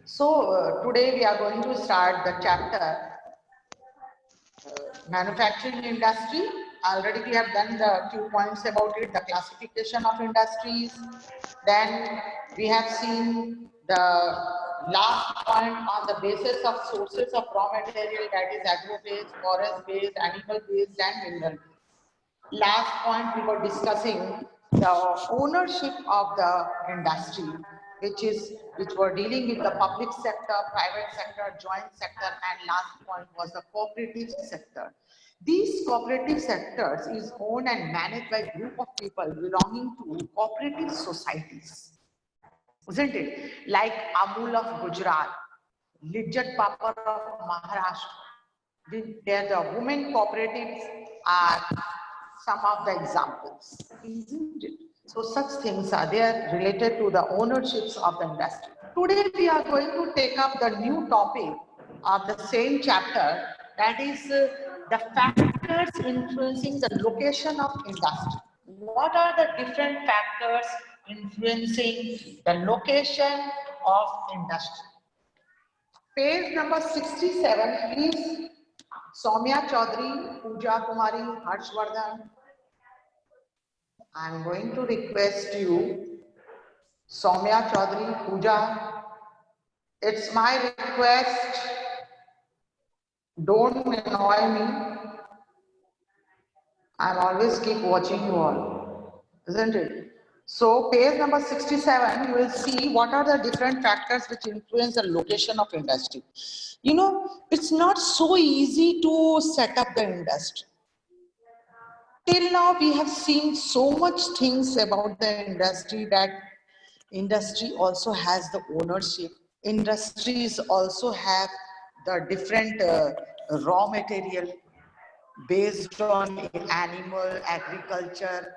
So today we are going to start the chapter manufacturing industry. Already we have done the few points about it, the classification of industries. Then we have seen the last point on the basis of sources of raw material, that is agro-based, forest-based, animal-based and mineral-based. Last point we were discussing the ownership of the industry, which were dealing with the public sector, private sector, joint sector, and last point was the cooperative sector. These cooperative sectors is owned and managed by a group of people belonging to cooperative societies, isn't it? Like Amul of Gujarat, Lijjat Papar of Maharashtra. There the women cooperatives are some of the examples, isn't it? So such things are there related to the ownerships of the industry. Today we are going to take up the new topic of the same chapter, that is the factors influencing the location of industry. What are the different factors influencing the location of industry? Page number 67, please. Soumya Chaudhary, Pooja Kumari, Harshvardhan. I am going to request you, Soumya Chaudhary, Pooja. It's my request. Don't annoy me. I'll always keep watching you all, isn't it? So page number 67, you will see what are the different factors which influence the location of industry. You know, it's not so easy to set up the industry. Till now, we have seen so much things about the industry, that industry also has the ownership. Industries also have the different raw material based on animal, agriculture,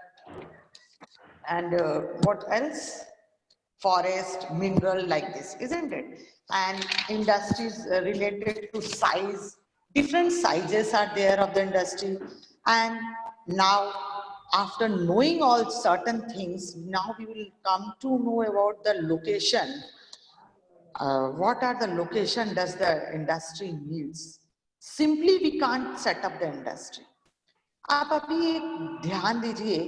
and what else? Forest, mineral, like this, isn't it? And industries related to size, different sizes are there of the industry. And now, after knowing all certain things, now we will come to know about the location. What are the location does the industry needs? Simply we can't set up the industry. आप अभी एक ध्यान दीजिए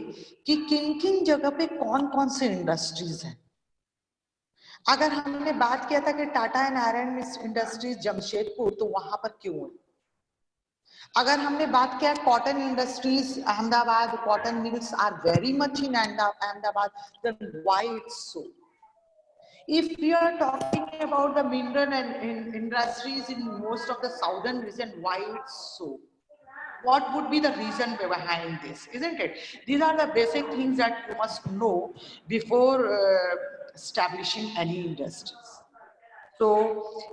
कि किन किन जगह पे कौन कौन से इंडस्ट्रीज हैं. अगर हमने बात किया था कि Tata and iron industries Jamshedpur, तो वहां पर क्यों है? अगर हमने बात किया cotton industries Ahmedabad, cotton mills are very much in Ahmedabad, then why it's so? If we are talking about the mineral and industries in most of the southern region, why it's so? What would be the reason behind this, isn't it? These are the basic things that you must know before establishing any industries. So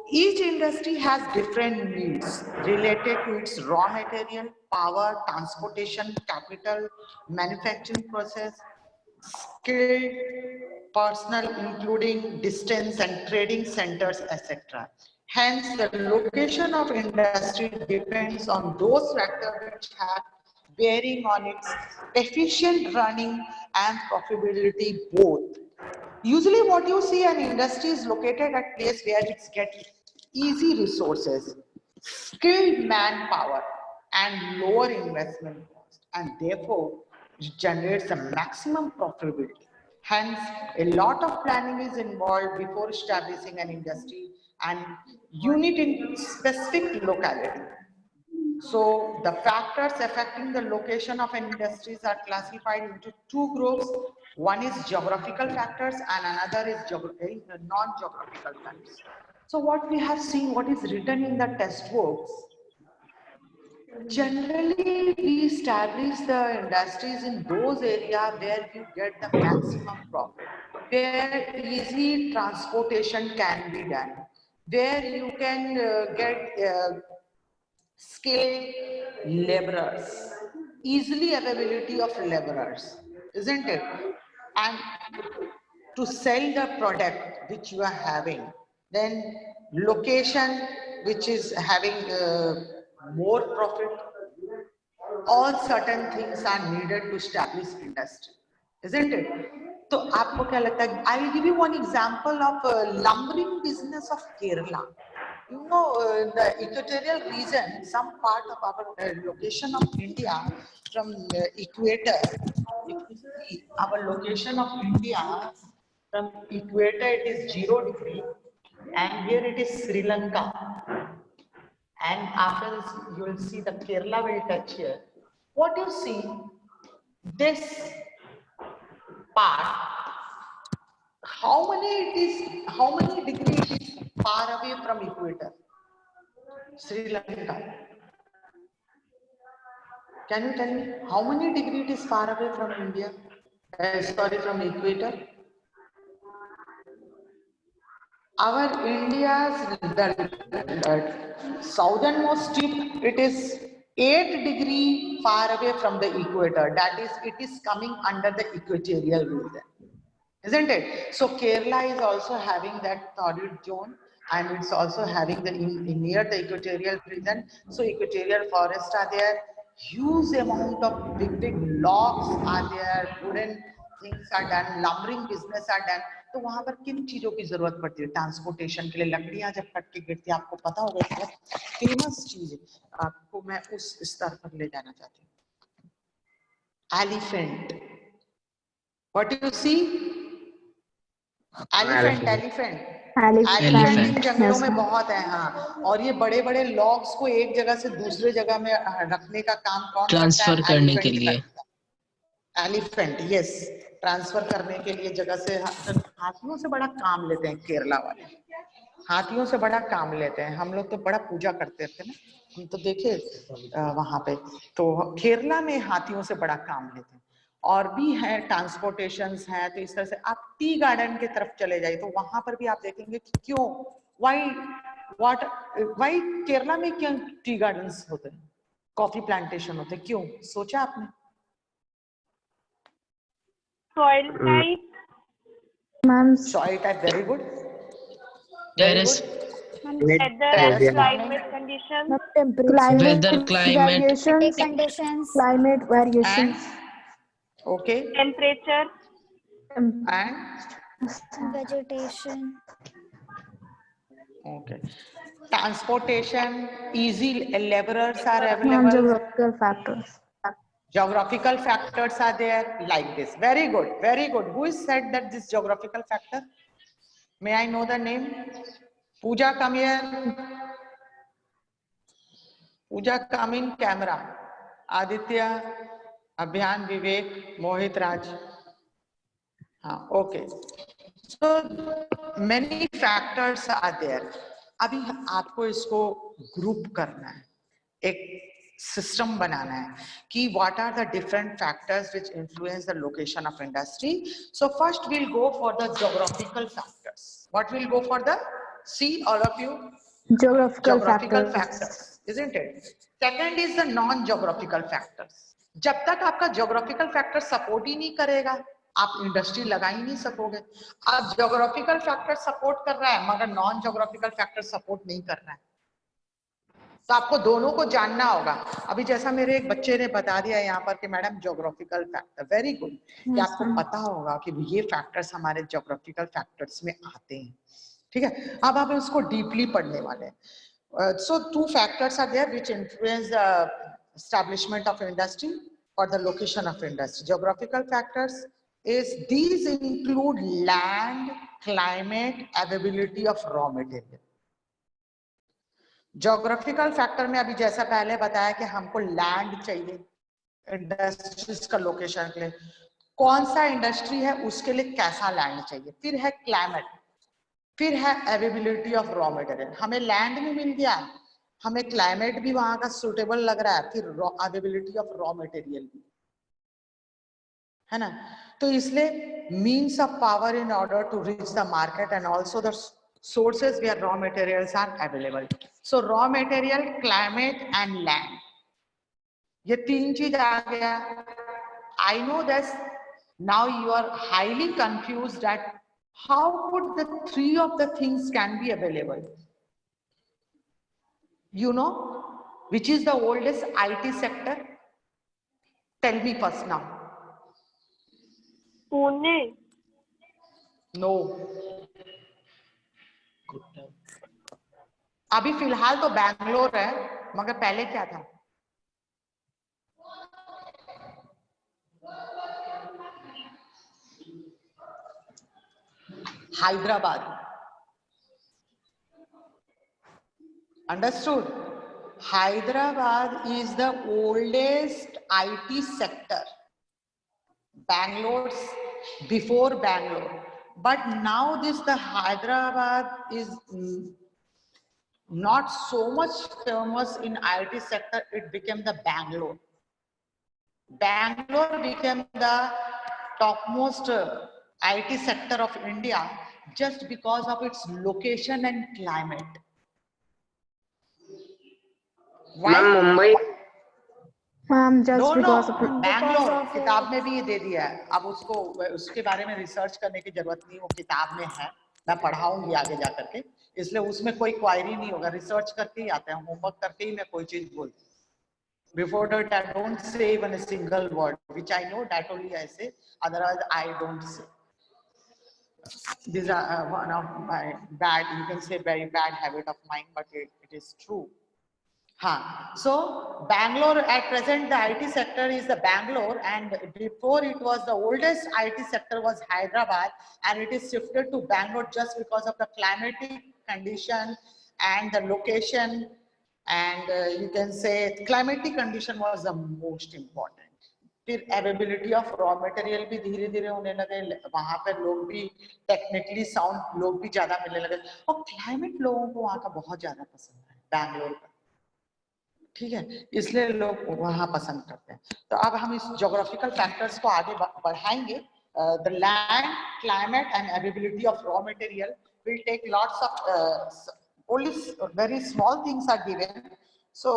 each industry has different needs related to its raw material, power, transportation, capital, manufacturing process, skilled personnel, including distance and trading centers, etc. Hence, the location of industry depends on those factors which have bearing on its efficient running and profitability both. Usually what you see, an industry is located at place where it's get easy resources, skilled manpower, and lower investment cost, and therefore it generates a maximum profitability. Hence, a lot of planning is involved before establishing an industry and unit in specific locality. So the factors affecting the location of an industries are classified into two groups. One is geographical factors and another is non-geographical factors. So what we have seen, what is written in the test books, generally we establish the industries in those areas where you get the maximum profit, where easy transportation can be done, where you can get skilled laborers, easily availability of laborers, isn't it? And to sell the product which you are having, then location which is having more profit, all certain things are needed to establish industry, isn't it? तो आपको क्या लगता है? I will give you one example of lumbering business of Kerala. You know, the equatorial region, some part of our location of India from equator. If you see our location of India from equator, it is 0°, and here it is Sri Lanka. And after this, you will see the Kerala will touch here. What you see, this part, how many degrees it is far away from equator? Sri Lanka. Can you tell me how many degrees it is far away from India? Sorry, from equator. Our India's southernmost tip, it is 8° far away from the equator. That is, it is coming under the equatorial region, isn't it? So Kerala is also having that torrid zone, and it's also having the near the equatorial region. So equatorial forests are there, huge amount of big logs are there, wooden things are done, lumbering business are done. तो वहां पर किन चीजों की जरूरत पड़ती है transportation के लिए? लकड़ियां जब कट के गिरती है, आपको पता होगा, फेमस चीज है, आपको मैं उस स्तर पर ले जाना चाहती हूँ। Elephant, what you see? Elephant इन जंगलों में बहुत है। हाँ, और ये बड़े बड़े लॉग्स को एक जगह से दूसरे जगह में रखने का काम कौन ट्रांसफर करने के लिए? एलिफेंट, यस, ट्रांसफर करने के लिए जगह से। हाथियों से बड़ा काम लेते हैं केरला वाले, हाथियों से बड़ा काम लेते हैं। हम लोग तो बड़ा पूजा करते थे ना, हम तो देखे वहां पे, तो केरला में हाथियों से बड़ा काम लेते हैं। और भी है, ट्रांसपोर्टेशंस हैं। तो इस तरह से आप टी गार्डन की तरफ चले जाइए, तो वहां पर भी आप देखेंगे कि क्यों, वाई केरला में क्यों टी गार्डन्स होते हैं, कॉफी प्लांटेशन होते हैं, क्यों? सोचा आपने? Soil type. Soil type, very good. Terrace. Weather, climate conditions. Weather, climate conditions. Climate variations. And, okay. Temperature. And Vegetation. okay. Transportation, easy laborers are available. Geographical factors. Geographical factors are there, like this. Very good, very good. Who has said that this geographical factor? May I know the name? Pooja, come here. Pooja, come in camera. Aditya, Abhyan, Vivek, Mohit, Raj. Okay. So many factors are there. अभी आपको इसको group करना है, एक system बनाना है कि what are the different factors which influence the location of industry. So first we'll go for the geographical factors. What will go for the? See, all of you, Geographical factors, isn't it? Second is the non-geographical factors. जब तक आपका geographical factor support ही नहीं करेगा, आप industry लगा ही नहीं सकोगे। आप ज्योग्राफिकल फैक्टर सपोर्ट कर रहा है मगर नॉन ज्योग्राफिकल फैक्टर सपोर्ट नहीं कर रहा है, तो आपको दोनों को जानना होगा। अभी जैसा मेरे एक बच्चे ने बता दिया यहाँ पर कि madam geographical factor, very good, कि आपको पता होगा कि ये फैक्टर्स हमारे ज्योग्राफिकल फैक्टर्स में आते हैं, ठीक है। अब आप उसको डीपली पढ़ने वाले हैं। सो 2 factors are there which influence the establishment of industry or the location of industry. Geographical factors is, these include land, climate, availability of raw material. Geographical factor में अभी जैसा पहले बताया कि हमको लैंड चाहिए इंडस्ट्रीज का लोकेशन के लिए, कौन सा इंडस्ट्री है उसके लिए कैसा लैंड चाहिए। फिर है क्लाइमेट, फिर है अवेलेबिलिटी ऑफ रॉ मटेरियल। हमें लैंड भी मिल गया, हमें क्लाइमेट भी वहां का सुटेबल लग रहा है, फिर अवेलेबिलिटी ऑफ रॉ मटेरियल भी है ना। तो इसलिए means of power in order to reach the market and also the sources where raw materials are available. So raw material, climate and land, ये 3 चीज आ गया। I know this. Now you are highly confused that how could the 3 of the things can be available. You know which is the oldest IT sector? Tell me first now. Pune. No, अभी फिलहाल तो बैंगलोर है, मगर पहले क्या था? Hyderabad. Understood? Hyderabad is the oldest IT sector. Bangalore's before Bangalore. But now the Hyderabad is not so much famous in IT sector. It became the Bangalore. Bangalore became the topmost IT sector of India just because of its location and climate. Why? Ma'am Mumbai Ma'am, just No, because no, of it. Bangalore of it. किताब में भी ये दे दिया है। अब उसको उसके बारे में रिसर्च करने की जरूरत नहीं, वो किताब में है, मैं पढ़ाऊंगी आगे जा करके, इसलिए उसमें कोई क्वायरी नहीं होगा, रिसर्च करके ही आते हैं, होमवर्क करके ही मैं कोई चीज बोलती हूँ। Before that, I don't say even a single word, which I know that only I say, otherwise I don't say. These are one of my bad, you can say very bad habit of mine, but it is true. So Bangalore at present the IT sector is the Bangalore, and before it was the oldest IT sector was Hyderabad, and it is shifted to Bangalore just because of the climatic condition and the location, and you can say climatic condition was the most important. फिर availability of raw material भी धीरे धीरे होने लगे, वहां पर लोग भी टेक्निकली साउंड लोग भी ज्यादा मिलने लगे, और क्लाइमेट लोगों को वहां का बहुत ज्यादा पसंद है बैंगलोर का, ठीक है, इसलिए लोग वहां पसंद करते हैं। तो अब हम इस ज्योग्राफिकल फैक्टर्स को आगे बढ़ाएंगे। The land, climate and availability of raw material will take lots of only very small things are given. So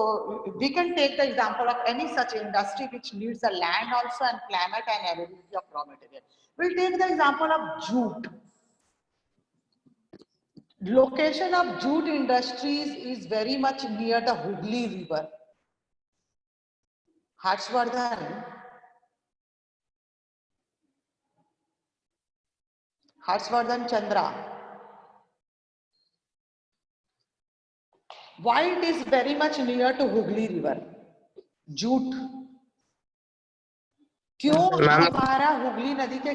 we can take the example of any such industry which needs the land also and climate and availability of raw material. We'll take the example of jute. Location of jute industries is very much near the Hooghly River. Harshvardhan. Harshvardhan Chandra. Why it is very much near to Hooghly River? Jute. क्यों हमारा हुगली नदी के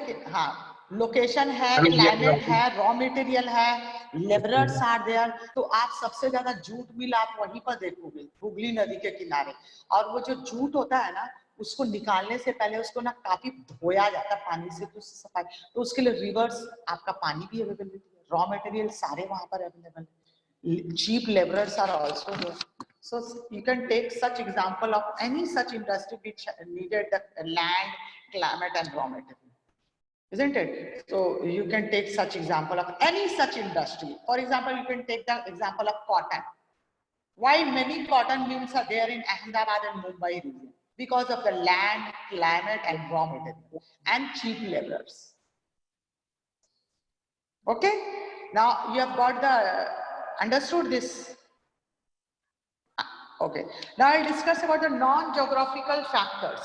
location है, climate है, raw material है, labourers are there, तो आप सबसे ज्यादा जूट मिल आप वहीं पर देखोगे हुगली नदी के किनारे। और वो जो जूट होता है ना, उसको निकालने से पहले उसको ना काफी धोया जाता है पानी से, तो सफाई, तो उसके लिए रिवर्स आपका पानी भी अवेलेबल है, रॉ मटेरियल सारे वहां पर available, cheap laborers are also there. So you can take such example of any such industry which needed the land, climate and raw material, isn't it? So you can take such example of any such industry. For example, you can take the example of cotton. Why many cotton mills are there in Ahmedabad and Mumbai region? Because of the land, climate and raw material and cheap laborers. Okay, now you have got the understood this. Okay, now I'll discuss about the non-geographical factors.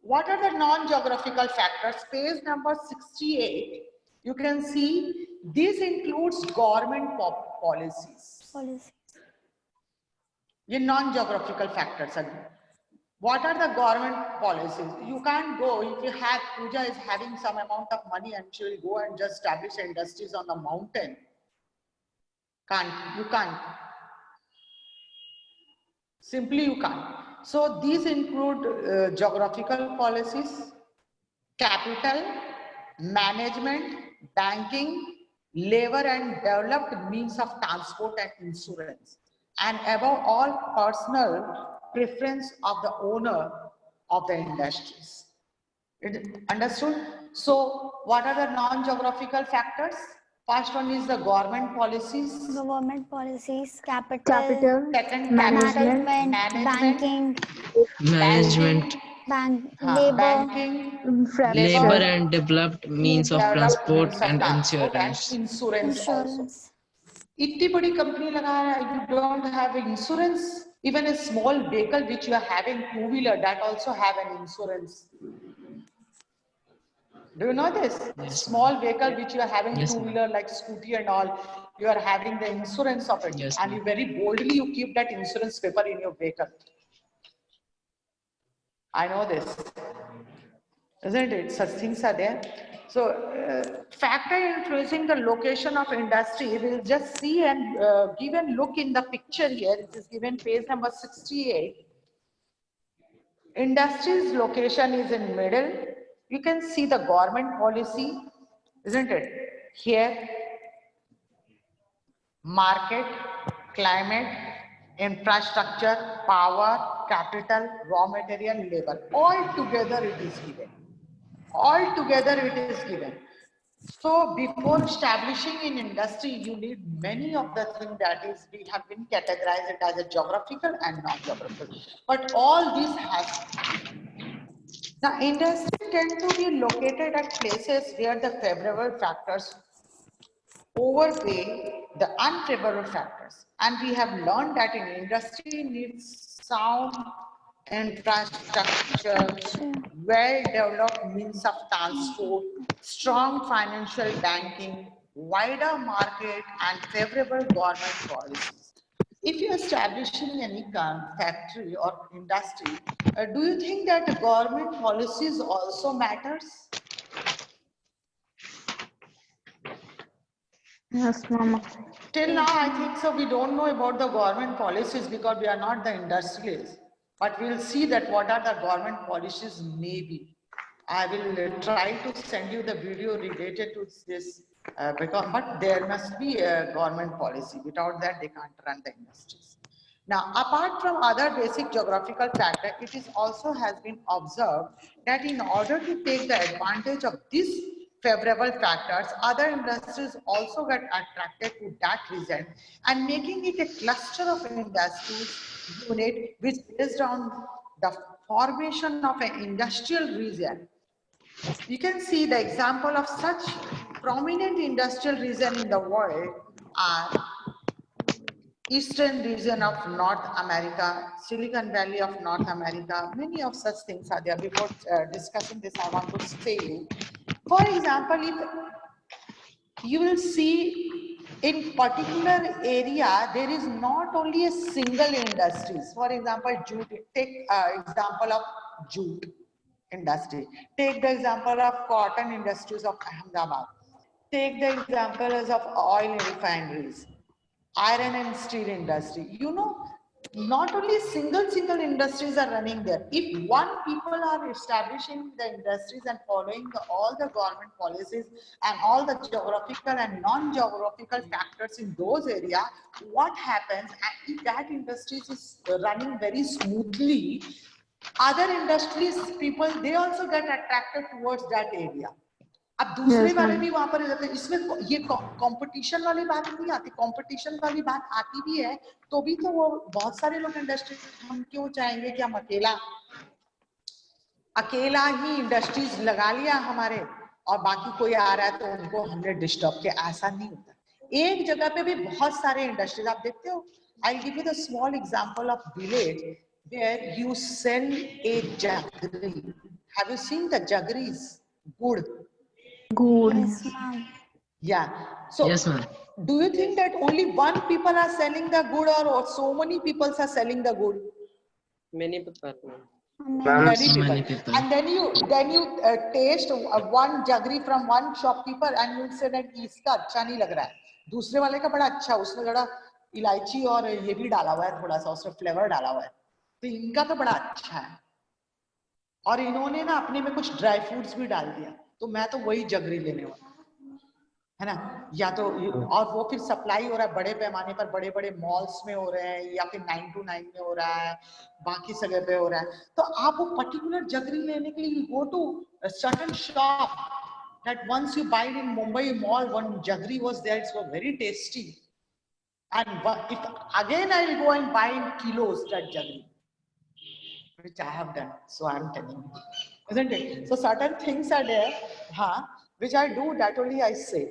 What are the non-geographical factors? Page number 68, you can see this includes government policies. ये non-geographical factors are. What are the government policies? You can't go, if you have, Pooja is having some amount of money and she will go and just establish industries on the mountain. You can't. Simply you can't. So these include geographical policies, capital, management, banking, labor and developed means of transport and insurance, and above all personal preference of the owner of the industries. Understood? So what are the non-geographical factors? First one is the government policies. Government policies, Capital, Second, management, banking, labor, banking, labor and developed means of transport and insurance. Insurance also. इतनी बड़ी company लगा रहा है, you don't have insurance. Even a small vehicle which you are having, two-wheeler, that also have an insurance. Do you know this? Yes, Small vehicle which you are having, Yes, two-wheeler like scooty and all, you are having the insurance of it, Yes, and ma'am. you very boldly you keep that insurance paper in your vehicle. I know this, isn't it? Such things are there. So, factor influencing the location of industry, we'll just see and give a look in the picture here. It is given page number 68. Industry's location is in middle. You can see the government policy, isn't it? Here, market, climate, infrastructure, power, capital, raw material, labor. All together it is given. All together it is given. So before establishing an industry, you need many of the things that is, we have been categorized it as a geographical and non-geographical. But all this has, the industry tend to be located at places where the favorable factors overweigh the unfavorable factors. And we have learned that in industry needs sound infrastructure, well-developed means of transport, strong financial banking, wider market, and favorable government policies. If you're establishing any factory or industry, do you think that government policies also matters? Yes, ma'am. Till now, I think so. We don't know about the government policies because we are not the industrialists. But we'll see that what are the government policies maybe. I will try to send you the video related to this but there must be a government policy. Without that, they can't run the industries. Now, apart from other basic geographical factor, it is also has been observed that in order to take the advantage of this favorable factors, other industries also get attracted to that region and making it a cluster of industries unit which based on the formation of an industrial region. You can see the example of such prominent industrial region in the world are Eastern region of North America, Silicon Valley of North America, many of such things are there. Before discussing this, I want to say you. For example, if you will see in particular area, there is not only a single industries. For example, jute, take example of jute industry. Take the example of cotton industries of Ahmedabad. Take the examples of oil refineries, iron and steel industry. You know, not only single industries are running there. If one people are establishing the industries and following all the government policies and all the geographical and non-geographical factors in those areas, what happens? And if that industry is running very smoothly, other industries people they also get attracted towards that area. अब दूसरे Yes, वाले ma'am. भी वहां पर रहते हैं इसमें ये कंपटीशन वाली बात नहीं आती कंपटीशन वाली बात आती भी है तो भी तो वो बहुत सारे लोग इंडस्ट्री हम क्यों चाहेंगे कि हम अकेला ही इंडस्ट्रीज लगा लिया हमारे और बाकी कोई आ रहा है तो उनको हमने डिस्टर्ब किया ऐसा नहीं होता एक जगह पे भी बहुत सारे इंडस्ट्रीज आप देखते हो I give you the small example of village where you sell a jaggery have you seen the jaggeries gur Good. Yes, ma'am. Yeah. So, Yes, ma'am. do you think that only one people are selling the good or so many people are selling the good? Many people. Many people. Many people. And then you taste one jaggery from one shopkeeper and you say that इसका अच्छा नहीं लग रहा है दूसरे वाले का बड़ा अच्छा उसने थोड़ा इलायची और ये भी डाला हुआ है थोड़ा सा उसमें फ्लेवर डाला हुआ है तो इनका तो बड़ा अच्छा है और इन्होंने ना अपने में कुछ ड्राई फ्रूट्स भी डाल दिया तो मैं तो वही जगरी लेने वाला है ना या तो और वो फिर सप्लाई हो रहा है बड़े पैमाने पर बड़े बड़े मॉल्स में हो रहे हैं या फिर 9 to 9 में हो रहा है बाकी जगह पे हो रहा है तो आप वो पर्टिकुलर जगरी लेने के लिए go to certain shop that once you buy it in Mumbai mall one jaggery was there it was very tasty and if again I will go and buy in kilos that jaggery which I have done so I am telling you isn't it so certain things are there which I do that only I say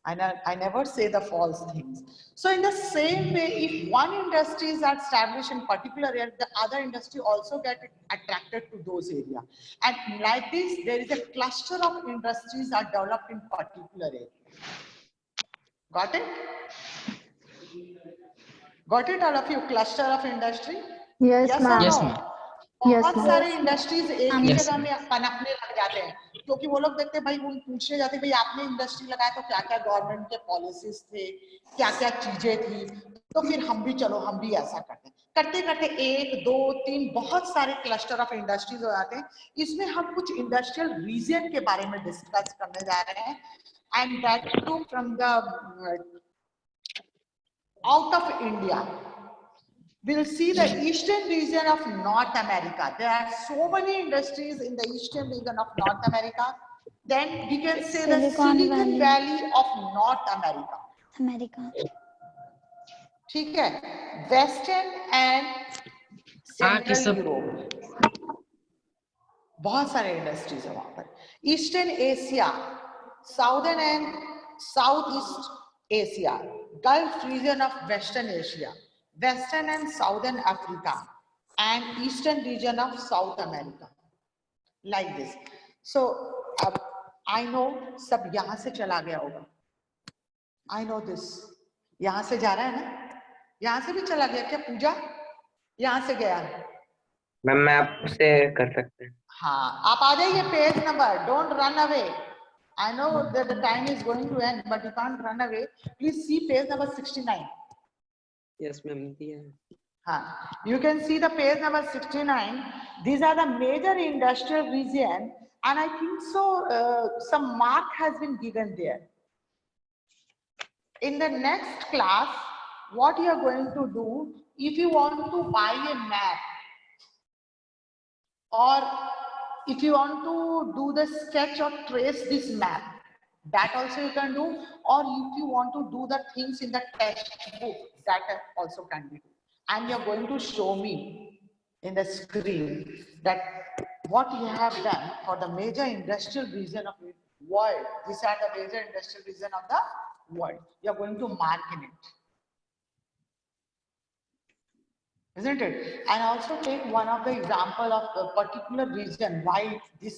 I never say the false things. So in the same way, if one industry is established in particular area, the other industry also get attracted to those areas. And like this, there is a cluster of industries are developed in particular area. Got it? Got it, all of you? Cluster of industry? Yes, Yes or ma'am. Yes, no? ma'am. Yes, बहुत ma'am. सारे industries एक ही Yes, जगह ma'am. में पनपने लग जाते हैं, क्योंकि वो लोग देखते हैं भाई, वो पूछने जाते हैं भाई आपने इंडस्ट्री लगाया तो क्या क्या गवर्नमेंट के पॉलिसीज थे, क्या क्या चीजें थी, तो फिर हम भी चलो हम भी ऐसा करते हैं। करते करते 1 2 3 बहुत सारे क्लस्टर ऑफ इंडस्ट्रीज हो जाते हैं। इसमें हम कुछ इंडस्ट्रियल रीजन के बारे में डिस्कस करने जा रहे हैं, and that to from the out of India. We'll see the eastern region of North America. There are so many industries in the eastern region of North America. Then we can say the Silicon Valley of North America. America. ठीक है? Western and Central सब- Europe. बहुत सारे industries है वहां पर। Eastern Asia, southern and south east Asia, gulf region of western Asia, western and southern Africa, and eastern region of south America, like this. So अब I no सब यहां से चला गया होगा, आई नो दिस। यहां से जा रहा है ना? यहां से भी चला गया क्या? पूजा यहां से गया? मैम मैं आपसे कर सकते हैं। हाँ, आप आ जाइए page number, don't run away. I know that the time is going to end, but you can't run away. Please see page number 69. Yes, ma'am. दिया है। हाँ, you can see the page number 69. These are the major industrial region, and I think so some mark has been given there. In the next class, what you are going to do, if you want to buy a map, or if you want to do the sketch or trace this map, that also you can do, or if you want to do the things in the textbook, that also can be done. And you're going to show me in the screen that what you have done for the major industrial region of the world. These are the major industrial region of the world. You're going to mark in it. Isn't it? And also take one of the example of a particular region, why this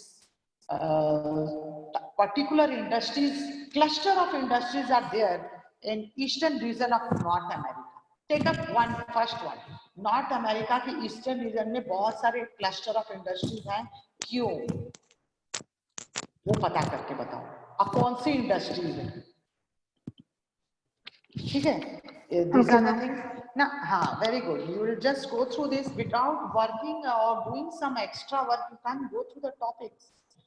particular industries, cluster of industries are there in eastern region of North America. Take up one first one. North America के eastern region में बहुत सारे cluster of industries हैं, क्यों? वो पता करके बताओ, अब कौन सी industries है? ठीक है? These are the things. Now, very good. You will just go through this without working or doing some extra work. You can't go through the topics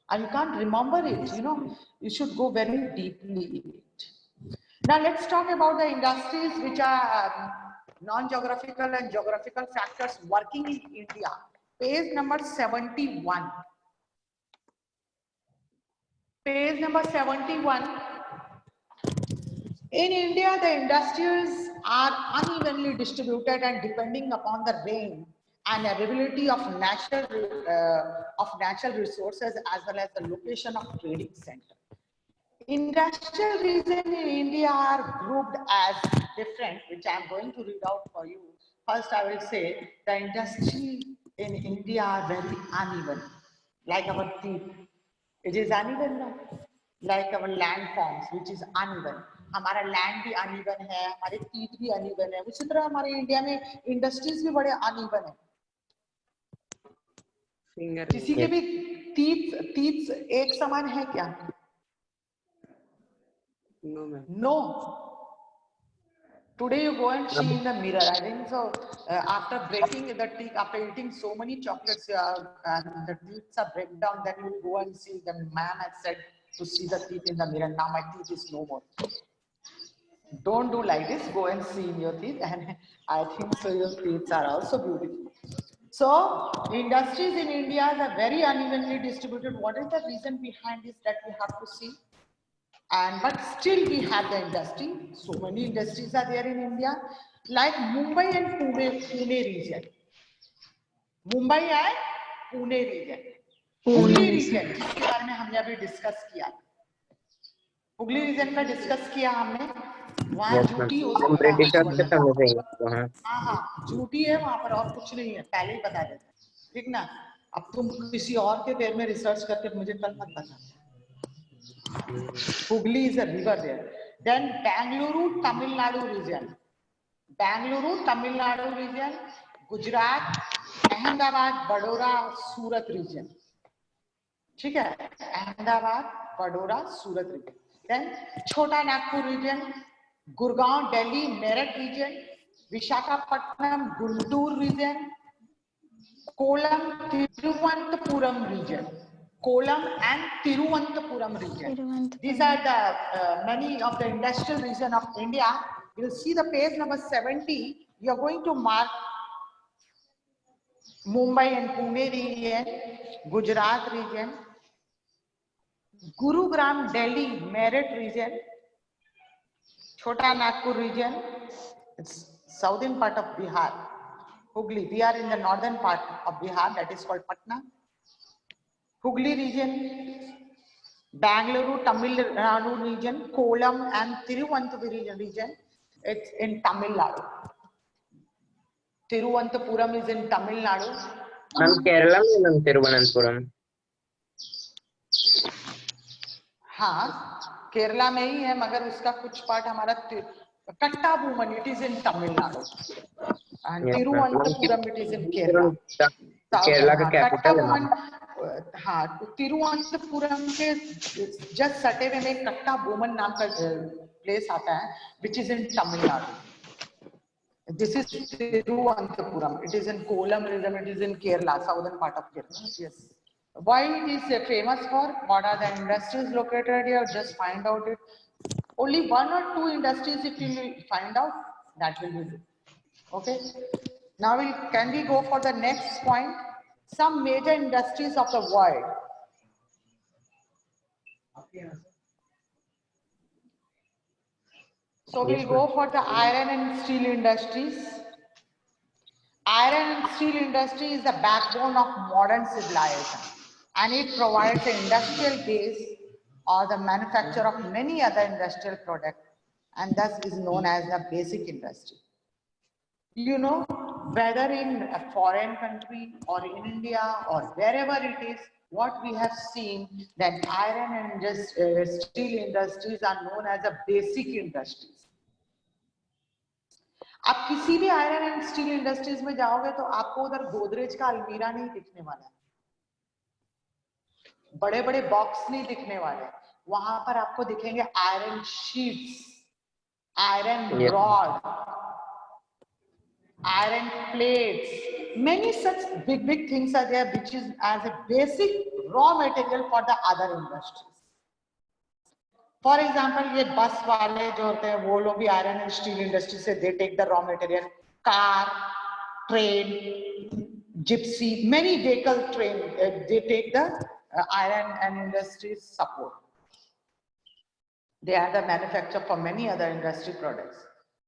and you can't remember it. You know, you should go very deeply in it. Now, let's talk about the industries which are non-geographical and geographical factors working in India. Page number 71. Page number 71. In India, the industries are unevenly distributed and depending upon the rain and availability of natural resources as well as the location of trading center. Industrial regions in India are grouped as different, which I am going to read out for you. First, I will say the industry in India are very uneven, like our teeth. It is uneven, no? Like our landforms, which is uneven. हमारा land भी uneven है, हमारे teeth भी uneven है, उसी तरह हमारे India में इंडस्ट्रीज भी बड़े अनइवन है। किसी के भी टीथ एक समान है क्या? No, ma'am. No. Today you go and see in the mirror. I think so. After breaking the teeth, after eating so many chocolates, and the teeth are break down, then you go and see. The man has said to see the teeth in the mirror. Now my teeth is no more. Don't do like this. Go and see in your teeth, and I think so. Your teeth are also beautiful. So industries in India are very unevenly distributed. What is the reason behind this that we have to see? And but still we have the industry. So many industries are there in India, like Mumbai and Pune region. Mumbai and Pune region. Pune region जिसके बारे में हमने अभी discuss किया. Hooghly reason में discuss किया हमने, वहाँ यस मैम, झूठी हो हम सकता है ब्रिटिशर के हर्षवर्धन। समय से ही हैं, वहाँ। हाँ, झूठी है वहां पर, और कुछ नहीं है, पहले ही बता देते, ठीक ना। अब तुम किसी और के पेड़ में रिसर्च करके मुझे कल मत बता। Hooghly is a river there. Then Bengaluru Tamil Nadu region, Bengaluru Tamil Nadu region, Gujarat, Ahmedabad, Baroda, Surat region, ठीक है, Ahmedabad, Baroda, Surat region. Then Chota Nagpur region, Gurgaon, Delhi, Meerut region, Visakhapatnam, Guntur region, Kollam, Thiruvananthapuram region, Kolam and Tiruvananthapuram region. These are the many of the industrial region of India. You will see the page number 70. You are going to mark Mumbai and Pune region, Gujarat region, Gurugram, Delhi, Meerut region, Chota Nagpur region. It's southern part of Bihar. Hooghly, we are in the northern part of Bihar, that is called Patna. Hooghly region, Bangalore, Tamil Nadu region, Kolam and Tiruvananthapuram region, it's in Tamil Nadu. Tiruvananthapuram is in Tamil Nadu. Ma'am Kerala में ma'am Thiruvananthapuram. हाँ, केरला में ही है, मगर उसका कुछ part हमारा कट्टाबोमन, it is in Tamil Nadu. And Tiruvananthapuram, it is in Kerala. Kerala का capital है मैम। हाँ, तिरुवनंतपुरम के जस्ट सटे में एक कट्टाबोमन नाम का प्लेस आता है, which is in Tamil Nadu. This is Tiruvananthapuram. It is in Kolam region. It is in Kerala, southern part of Kerala. Yes. Why it is famous for? What are the industries located here? Just find out it. Only one or two industries, if you will find out, that will be good. Okay. Now can we go for the next point? Some major industries of the world. So we'll go for the iron and steel industries. Iron and steel industry is the backbone of modern civilization, and it provides an industrial base or the manufacture of many other industrial products, and thus is known as the basic industry. You know, whether in a foreign country or in India or wherever it is, what we have seen that iron and steel industries are known as the basic industries. आप किसी भी iron and steel industries में जाओगे तो आपको उधर गोदरेज का अलमीरा नहीं दिखने वाला है, बड़े बड़े बॉक्स नहीं दिखने वाले, वहां पर आपको दिखेंगे iron sheets, iron rod, iron plates, many such big things are there which is as a basic raw material for the other industries. For example, ये बस वाले जो होते हैं वो लोग भी iron and steel industry से they take the raw material, car, train, gypsy, many vehicle train, they take the iron and industry support. They are the manufacturer for many other industry products.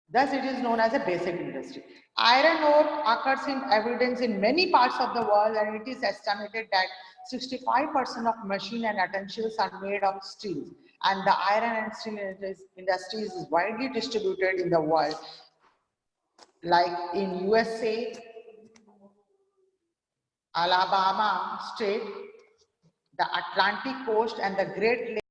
Thus, it is known as a basic industry. Iron ore occurs in evidence in many parts of the world, and it is estimated that 65% of machine and utensils are made of steel. And the iron and steel industry is widely distributed in the world, like in USA, Alabama state, the Atlantic coast, and the Great Lakes.